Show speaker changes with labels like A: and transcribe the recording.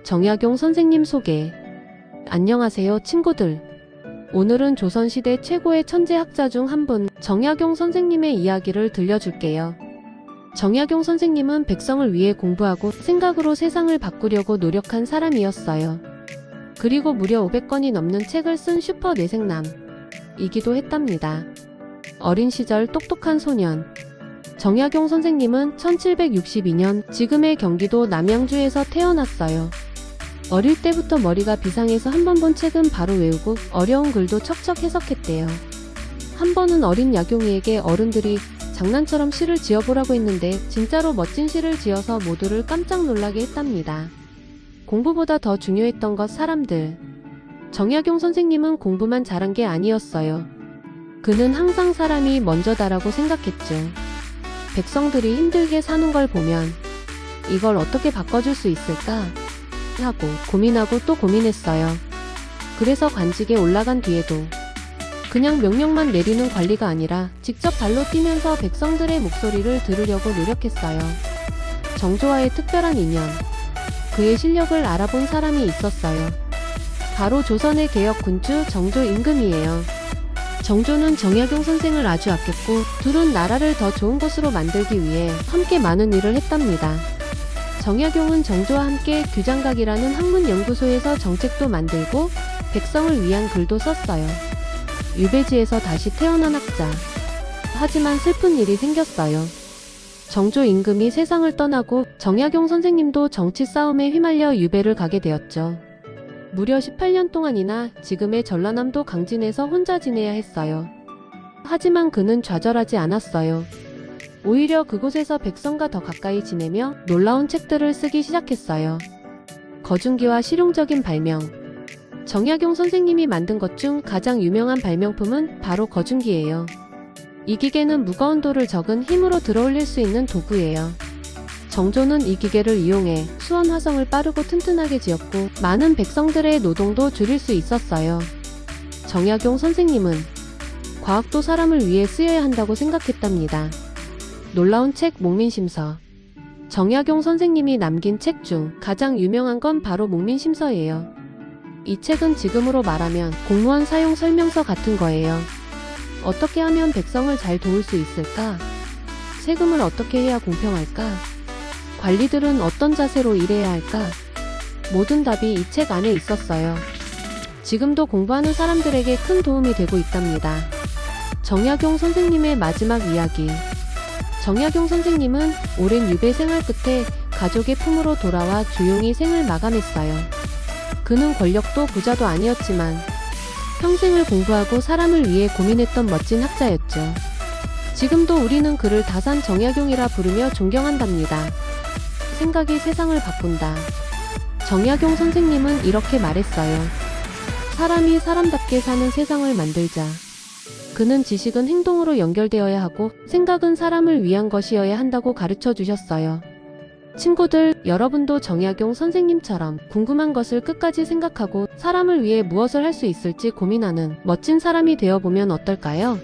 A: 정약용 선생님 소개. 안녕하세요 친구들. 오늘은 조선시대 최고의 천재학자 중 한 분 정약용 선생님의 이야기를 들려줄게요. 정약용 선생님은 백성을 위해 공부하고 생각으로 세상을 바꾸려고 노력한 사람이었어요. 그리고 무려 500권이 넘는 책을 쓴 슈퍼 뇌생남이기도 했답니다. 어린 시절 똑똑한 소년. 정약용 선생님은 1762년 지금의 경기도 남양주에서 태어났어요. 어릴 때부터 머리가 비상해서 한 번 본 책은 바로 외우고 어려운 글도 척척 해석했대요. 한 번은 어린 약용이에게 어른들이 장난처럼 시를 지어보라고 했는데 진짜로 멋진 시를 지어서 모두를 깜짝 놀라게 했답니다. 공부보다 더 중요했던 것 사람들. 정약용 선생님은 공부만 잘한 게 아니었어요. 그는 항상 사람이 먼저다라고 생각했죠. 백성들이 힘들게 사는 걸 보면 이걸 어떻게 바꿔줄 수 있을까 하고 고민하고 또 고민했어요. 그래서 관직에 올라간 뒤에도 그냥 명령만 내리는 관리가 아니라 직접 발로 뛰면서 백성들의 목소리를 들으려고 노력했어요. 정조와의 특별한 인연. 그의 실력을 알아본 사람이 있었어요. 바로 조선의 개혁 군주 정조 임금이에요. 정조는 정약용 선생을 아주 아꼈고 둘은 나라를 더 좋은 곳으로 만들기 위해 함께 많은 일을 했답니다. 정약용은 정조와 함께 규장각이라는 학문연구소에서 정책도 만들고 백성을 위한 글도 썼어요. 유배지에서 다시 태어난 학자. 하지만 슬픈 일이 생겼어요. 정조 임금이 세상을 떠나고 정약용 선생님도 정치 싸움에 휘말려 유배를 가게 되었죠. 무려 18년 동안이나 지금의 전라남도 강진에서 혼자 지내야 했어요. 하지만 그는 좌절하지 않았어요. 오히려 그곳에서 백성과 더 가까이 지내며 놀라운 책들을 쓰기 시작했어요. 거중기와 실용적인 발명. 정약용 선생님이 만든 것 중 가장 유명한 발명품은 바로 거중기예요. 이 기계는 무거운 돌을 적은 힘으로 들어올릴 수 있는 도구예요. 정조는 이 기계를 이용해 수원 화성을 빠르고 튼튼하게 지었고 많은 백성들의 노동도 줄일 수 있었어요. 정약용 선생님은 과학도 사람을 위해 쓰여야 한다고 생각했답니다. 놀라운 책 목민심서. 정약용 선생님이 남긴 책 중 가장 유명한 건 바로 목민심서예요. 이 책은 지금으로 말하면 공무원 사용 설명서 같은 거예요. 어떻게 하면 백성을 잘 도울 수 있을까? 세금을 어떻게 해야 공평할까? 관리들은 어떤 자세로 일해야 할까? 모든 답이 이 책 안에 있었어요. 지금도 공부하는 사람들에게 큰 도움이 되고 있답니다. 정약용 선생님의 마지막 이야기. 정약용 선생님은 오랜 유배 생활 끝에 가족의 품으로 돌아와 조용히 생을 마감했어요. 그는 권력도 부자도 아니었지만 평생을 공부하고 사람을 위해 고민했던 멋진 학자였죠. 지금도 우리는 그를 다산 정약용이라 부르며 존경한답니다. 생각이 세상을 바꾼다. 정약용 선생님은 이렇게 말했어요. 사람이 사람답게 사는 세상을 만들자. 그는 지식은 행동으로 연결되어야 하고 생각은 사람을 위한 것이어야 한다고 가르쳐 주셨어요. 친구들, 여러분도 정약용 선생님처럼 궁금한 것을 끝까지 생각하고 사람을 위해 무엇을 할 수 있을지 고민하는 멋진 사람이 되어보면 어떨까요?